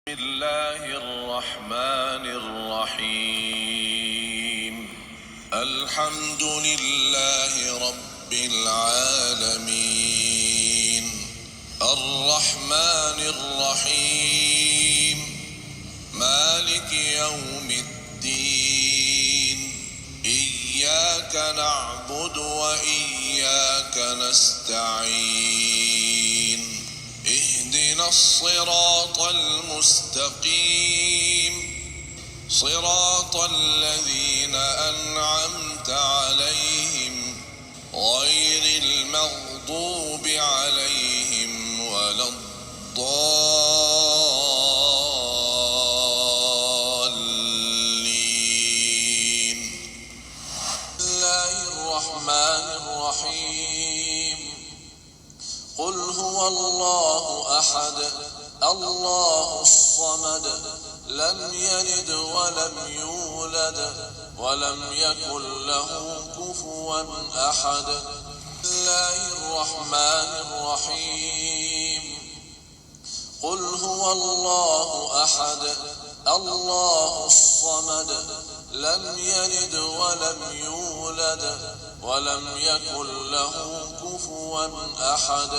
بسم الله الرحمن الرحيم. الحمد لله رب العالمين، الرحمن الرحيم، مالك يوم الدين، إياك نعبد وإياك نستعين، اهدنا الصراط المستقيم، صراط الذين أنعمت عليهم غير المغضوب عليهم ولا الضالين. بسم الله الرحمن الرحيم. قل هو الله أحد الله الصمد لم يلد ولم يولد ولم يكن له كفوا أحد. بسم الله الرحمن الرحيم. قل هو الله أحد الله الصمد لم يلد ولم يولد ولم يكن له كفوا أحد.